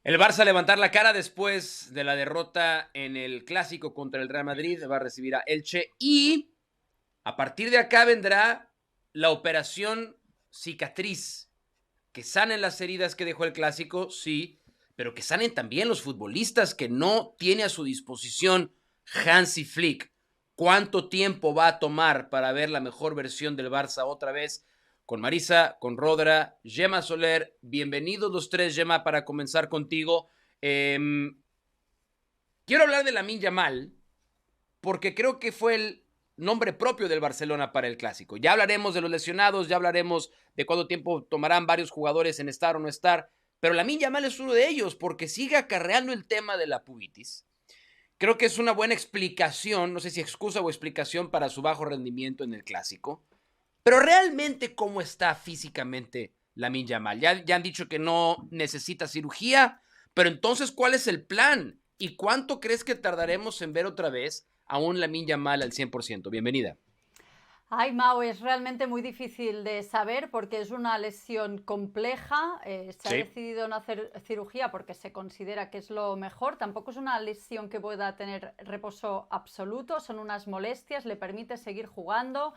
El Barça a levantar la cara después de la derrota en el clásico contra el Real Madrid, va a recibir a Elche y a partir de acá vendrá la operación cicatriz, que sanen las heridas que dejó el clásico, sí, pero que sanen también los futbolistas que no tiene a su disposición Hansi Flick. ¿Cuánto tiempo va a tomar para ver la mejor versión del Barça otra vez? Con Marisa, con Rodra, Gemma Soler, bienvenidos los tres, Gemma, para comenzar contigo. Eh, Quiero hablar de Lamine Yamal, porque creo que fue el nombre propio del Barcelona para el clásico. Ya hablaremos de los lesionados, ya hablaremos de cuánto tiempo tomarán varios jugadores en estar o no estar, pero Lamine Yamal es uno de ellos porque sigue acarreando el tema de la pubitis. Creo que es una buena explicación, no sé si excusa o explicación para su bajo rendimiento en el clásico, pero realmente cómo está físicamente Lamine Yamal. Ya han dicho que no necesita cirugía, pero entonces, ¿cuál es el plan? ¿Y cuánto crees que tardaremos en ver otra vez a un Lamine Yamal al 100%? Bienvenida. Ay, Mau, es realmente muy difícil de saber porque es una lesión compleja. Se ha Sí. decidido no hacer cirugía porque se considera que es lo mejor. Tampoco es una lesión que pueda tener reposo absoluto. Son unas molestias, le permite seguir jugando,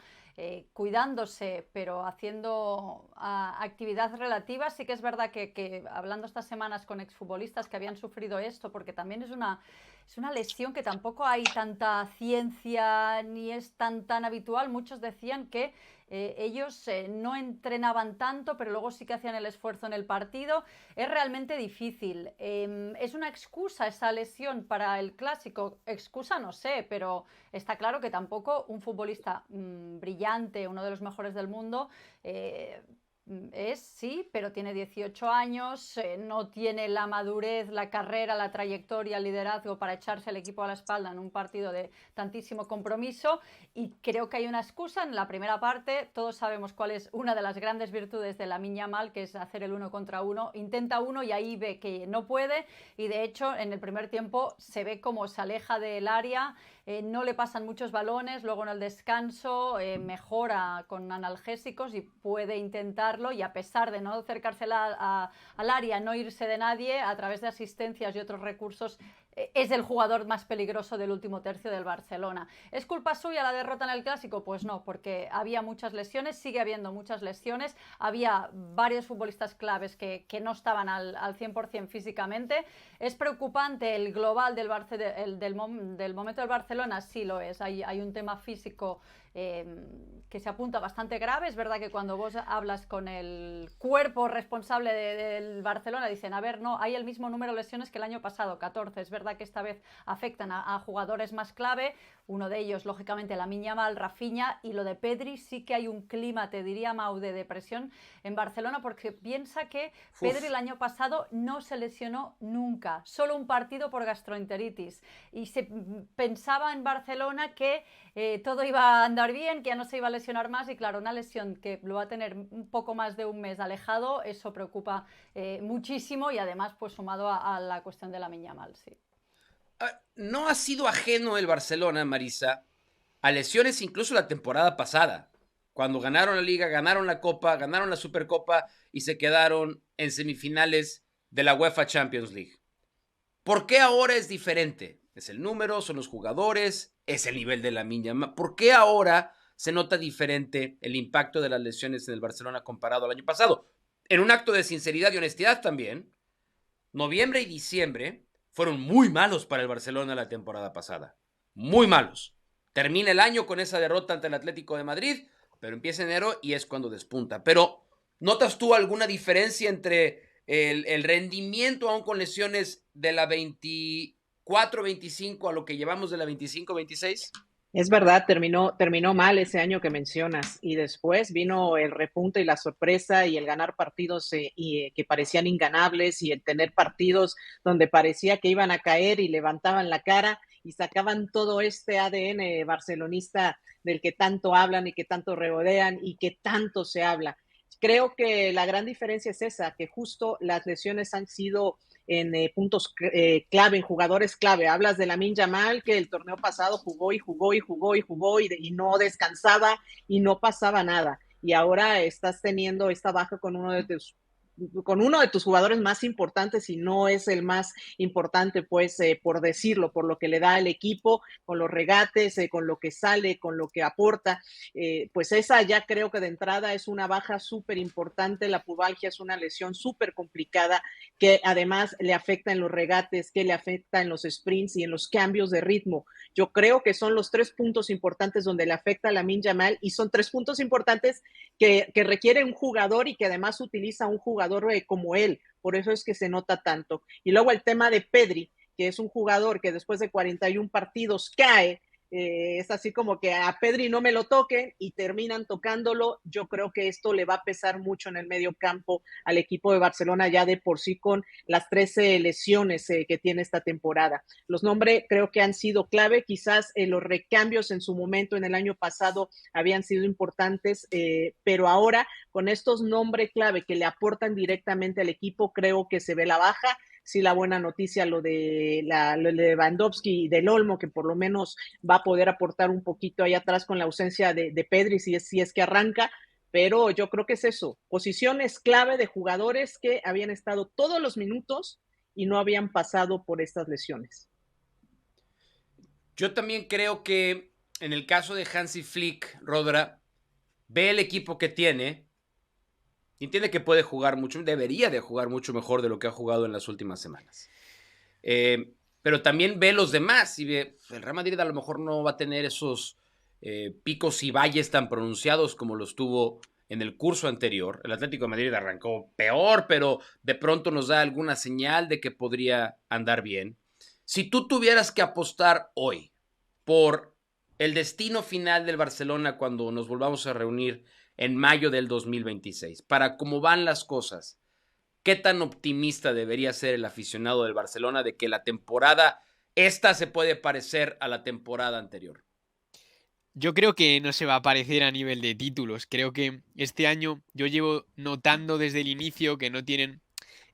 cuidándose, pero haciendo actividad relativa. Sí que es verdad que hablando estas semanas con exfutbolistas que habían sufrido esto, porque también es una lesión que tampoco hay tanta ciencia ni es tan habitual. Muchos decían que ellos no entrenaban tanto, pero luego sí que hacían el esfuerzo en el partido. Es realmente difícil. ¿Es una excusa esa lesión para el clásico? Excusa no sé, pero está claro que tampoco un futbolista brillante, uno de los mejores del mundo, sí, pero tiene 18 años, no tiene la madurez, la carrera, la trayectoria, el liderazgo para echarse el equipo a la espalda en un partido de tantísimo compromiso, y creo que hay una excusa en la primera parte. Todos sabemos cuál es una de las grandes virtudes de Lamine Yamal, que es hacer el uno contra uno. Intenta uno y ahí ve que no puede, y de hecho en el primer tiempo se ve cómo se aleja del área, no le pasan muchos balones, luego en el descanso mejora con analgésicos y puede intentarlo, y a pesar de no acercársela al área, no irse de nadie, a través de asistencias y otros recursos, es el jugador más peligroso del último tercio del Barcelona. ¿Es culpa suya la derrota en el Clásico? Pues no, porque había muchas lesiones, sigue habiendo muchas lesiones, había varios futbolistas claves que no estaban al 100% físicamente. ¿Es preocupante el global del momento del Barcelona? Sí lo es, hay un tema físico que se apunta bastante grave. Es verdad que cuando vos hablas con el cuerpo responsable del Barcelona dicen, a ver, no, hay el mismo número de lesiones que el año pasado, 14. Es verdad que esta vez afectan a jugadores más clave, uno de ellos lógicamente Lamine Yamal, Rafinha, y lo de Pedri sí que hay un clima, te diría, Mau, de depresión en Barcelona, porque piensa que Pedri Uf. el año pasado no se lesionó nunca, solo un partido por gastroenteritis, y se pensaba en Barcelona que todo iba a andar bien, que ya no se iba a lesionar más, y claro, una lesión que lo va a tener un poco más de un mes alejado, eso preocupa muchísimo, y además pues sumado a la cuestión de Lamine Yamal, sí. No ha sido ajeno el Barcelona, Marisa, a lesiones incluso la temporada pasada, cuando ganaron la Liga, ganaron la Copa, ganaron la Supercopa y se quedaron en semifinales de la UEFA Champions League. ¿Por qué ahora es diferente? ¿Es el número? ¿Son los jugadores? ¿Es el nivel de la Yamal? ¿Por qué ahora se nota diferente el impacto de las lesiones en el Barcelona comparado al año pasado? En un acto de sinceridad y honestidad también, noviembre y diciembre fueron muy malos para el Barcelona la temporada pasada. Muy malos. Termina el año con esa derrota ante el Atlético de Madrid, pero empieza enero y es cuando despunta. Pero, ¿notas tú alguna diferencia entre el rendimiento aún con lesiones de la 24-25 a lo que llevamos de la 25-26? Es verdad, terminó mal ese año que mencionas y después vino el repunte y la sorpresa y el ganar partidos que parecían inganables y el tener partidos donde parecía que iban a caer y levantaban la cara y sacaban todo este ADN barcelonista del que tanto hablan y que tanto regodean y que tanto se habla. Creo que la gran diferencia es esa, que justo las lesiones han sido en puntos clave, en jugadores clave. Hablas de Lamine Yamal, que el torneo pasado jugó y jugó y jugó y jugó y no descansaba y no pasaba nada. Y ahora estás teniendo esta baja con uno con uno de tus jugadores más importantes, y no es el más importante, pues, por decirlo, por lo que le da al equipo, con los regates, con lo que sale, con lo que aporta, pues esa ya creo que de entrada es una baja súper importante. La pubalgia es una lesión súper complicada que además le afecta en los regates, que le afecta en los sprints y en los cambios de ritmo. Yo creo que son los 3 puntos importantes donde le afecta a Lamine Yamal, y son 3 puntos importantes que requiere un jugador y que además utiliza un jugador como él. Por eso es que se nota tanto. Y luego el tema de Pedri, que es un jugador que después de 41 partidos cae. Es así como que a Pedri no me lo toquen y terminan tocándolo. Yo creo que esto le va a pesar mucho en el medio campo al equipo de Barcelona, ya de por sí con las 13 lesiones que tiene esta temporada. Los nombres creo que han sido clave. Quizás los recambios en su momento en el año pasado habían sido importantes, pero ahora con estos nombres clave que le aportan directamente al equipo, creo que se ve la baja. Sí, la buena noticia, lo de Lewandowski y del Olmo, que por lo menos va a poder aportar un poquito ahí atrás con la ausencia de Pedri, si es que arranca, pero yo creo que es eso, posiciones clave de jugadores que habían estado todos los minutos y no habían pasado por estas lesiones. Yo también creo que en el caso de Hansi Flick, Rodra, ve el equipo que tiene, entiende que puede jugar mucho, debería de jugar mucho mejor de lo que ha jugado en las últimas semanas. Pero también ve los demás y ve, el Real Madrid a lo mejor no va a tener esos picos y valles tan pronunciados como los tuvo en el curso anterior. El Atlético de Madrid arrancó peor, pero de pronto nos da alguna señal de que podría andar bien. Si tú tuvieras que apostar hoy por el destino final del Barcelona cuando nos volvamos a reunir en mayo del 2026, para cómo van las cosas, ¿qué tan optimista debería ser el aficionado del Barcelona de que la temporada esta se puede parecer a la temporada anterior? Yo creo que no se va a parecer a nivel de títulos. Creo que este año yo llevo notando desde el inicio que no tienen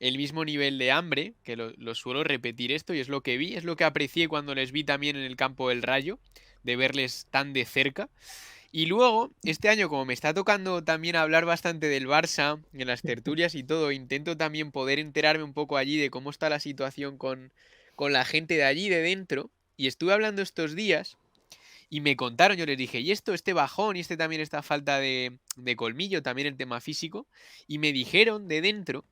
el mismo nivel de hambre, que lo suelo repetir esto, y es lo que vi, es lo que aprecié cuando les vi también en el campo del Rayo, de verles tan de cerca. Y luego, este año, como me está tocando también hablar bastante del Barça, en las tertulias y todo, intento también poder enterarme un poco allí de cómo está la situación con la gente de allí, de dentro. Y estuve hablando estos días y me contaron, yo les dije, y esto, este bajón, y este también esta falta de colmillo, también el tema físico. Y me dijeron de dentro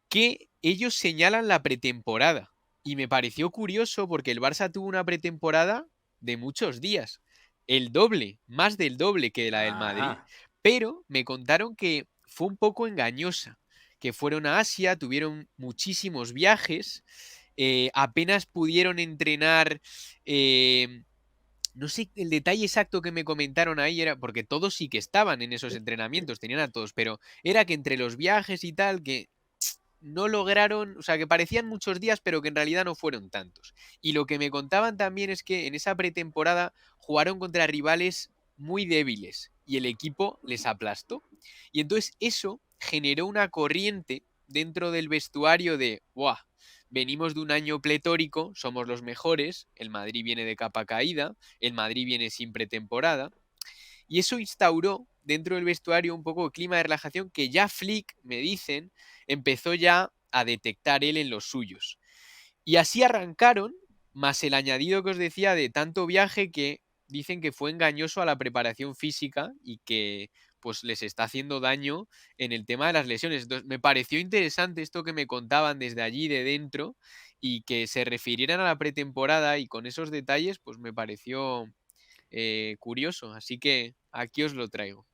que ellos señalan la pretemporada. Y me pareció curioso porque el Barça tuvo una pretemporada de muchos días. El doble, más del doble que la del Madrid. Ajá. Pero me contaron que fue un poco engañosa. Que fueron a Asia, tuvieron muchísimos viajes, apenas pudieron entrenar. No sé el detalle exacto que me comentaron ahí, era porque todos sí que estaban en esos entrenamientos, tenían a todos, pero era que entre los viajes y tal, que no lograron, o sea, que parecían muchos días, pero que en realidad no fueron tantos. Y lo que me contaban también es que en esa pretemporada jugaron contra rivales muy débiles y el equipo les aplastó. Y entonces eso generó una corriente dentro del vestuario de, ¡buah! Venimos de un año pletórico, somos los mejores, el Madrid viene de capa caída, el Madrid viene sin pretemporada, y eso instauró dentro del vestuario un poco de clima de relajación que ya Flick, me dicen, empezó ya a detectar él en los suyos. Y así arrancaron, más el añadido que os decía de tanto viaje que dicen que fue engañoso a la preparación física y que pues les está haciendo daño en el tema de las lesiones. Entonces, me pareció interesante esto que me contaban desde allí de dentro y que se refirieran a la pretemporada y con esos detalles, pues me pareció curioso. Así que aquí os lo traigo.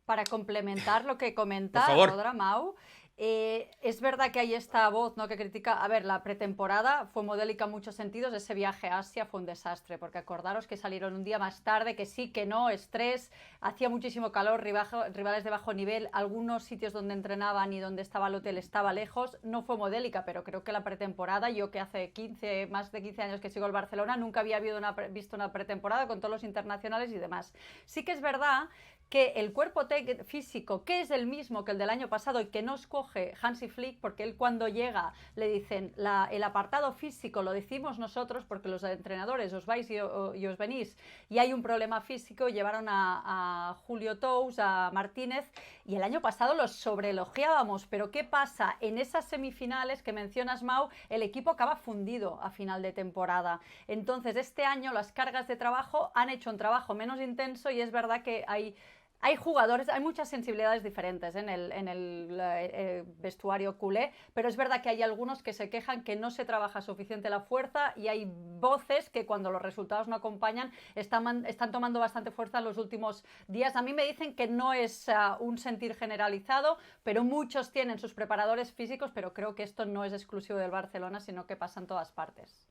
Para complementar lo que Por comenta favor. Rodra Mau, es verdad que hay esta voz, ¿no?, que critica. A ver, la pretemporada fue modélica en muchos sentidos. Ese viaje a Asia fue un desastre, porque acordaros que salieron un día más tarde, que sí, que no, estrés, hacía muchísimo calor, rivales de bajo nivel, algunos sitios donde entrenaban y donde estaba el hotel estaba lejos. No fue modélica, pero creo que la pretemporada, yo que hace más de 15 años que sigo el Barcelona, nunca había visto una pretemporada con todos los internacionales y demás. Sí que es verdad que el cuerpo físico, que es el mismo que el del año pasado y que no escoge Hansi Flick, porque él cuando llega le dicen el apartado físico lo decimos nosotros porque los entrenadores os vais y os venís y hay un problema físico, llevaron a Julio Tous, a Martínez, y el año pasado los sobreelogiábamos, pero ¿qué pasa? En esas semifinales que mencionas, Mau, el equipo acaba fundido a final de temporada. Entonces este año las cargas de trabajo han hecho un trabajo menos intenso y es verdad que hay jugadores, hay muchas sensibilidades diferentes en el vestuario culé, pero es verdad que hay algunos que se quejan que no se trabaja suficiente la fuerza y hay voces que cuando los resultados no acompañan están tomando bastante fuerza en los últimos días. A mí me dicen que no es un sentir generalizado, pero muchos tienen sus preparadores físicos, pero creo que esto no es exclusivo del Barcelona, sino que pasa en todas partes.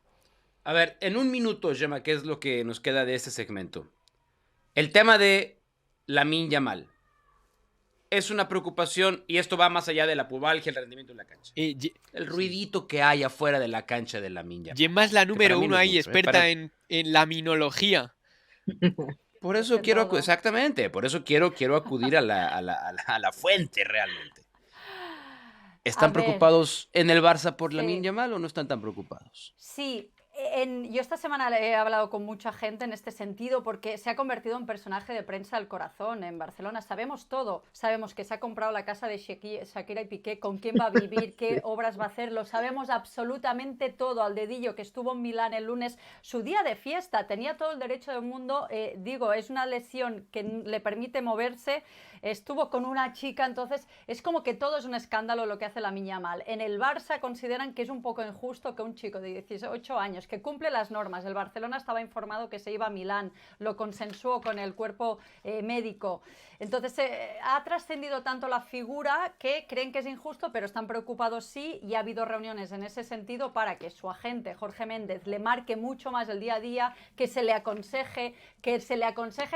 A ver, en un minuto, Gemma, ¿qué es lo que nos queda de este segmento? El tema de Lamine Yamal es una preocupación y esto va más allá de la pubalgia, el rendimiento en la cancha. El ruidito que hay afuera de la cancha de Lamine Yamal. Gemma es la número uno ahí, mucho, experta en laminología. Por eso exactamente, por eso quiero acudir a la fuente realmente. ¿Están preocupados en el Barça por Lamine Yamal o no están tan preocupados? Sí. Yo esta semana he hablado con mucha gente en este sentido porque se ha convertido en personaje de prensa del corazón en Barcelona. Sabemos todo. Sabemos que se ha comprado la casa de Shakira y Piqué, con quién va a vivir, qué obras va a hacer. Lo sabemos absolutamente todo al dedillo, que estuvo en Milán el lunes, su día de fiesta. Tenía todo el derecho del mundo. Es una lesión que le permite moverse. Estuvo con una chica, entonces es como que todo es un escándalo lo que hace Lamine Yamal. En el Barça consideran que es un poco injusto que un chico de 18 años que cumple las normas, el Barcelona estaba informado que se iba a Milán, lo consensuó con el cuerpo médico, entonces ha trascendido tanto la figura que creen que es injusto, pero están preocupados sí, y ha habido reuniones en ese sentido para que su agente Jorge Méndez le marque mucho más el día a día, que se le aconseje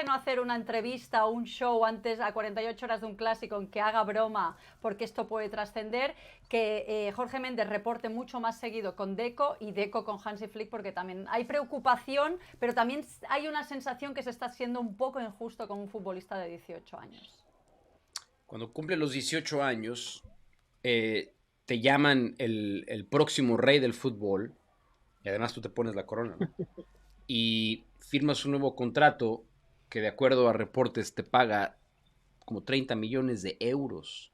no hacer una entrevista o un show antes a 48 horas de un clásico en que haga broma porque esto puede trascender, que Jorge Méndez reporte mucho más seguido con Deco y Deco con Hansi Flick, porque también hay preocupación, pero también hay una sensación que se está siendo un poco injusto con un futbolista de 18 años. Cuando cumple los 18 años, te llaman el próximo rey del fútbol, y además tú te pones la corona, ¿no? Y firmas un nuevo contrato que de acuerdo a reportes te paga como 30 millones de euros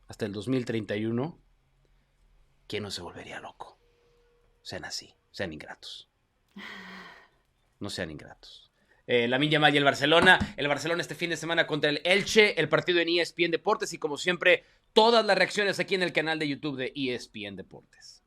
hasta el 2031. ¿Quién no se volvería loco? Sean así, sean ingratos. No sean ingratos. Lamine Yamal y el Barcelona este fin de semana contra el Elche, el partido en ESPN Deportes y como siempre, todas las reacciones aquí en el canal de YouTube de ESPN Deportes.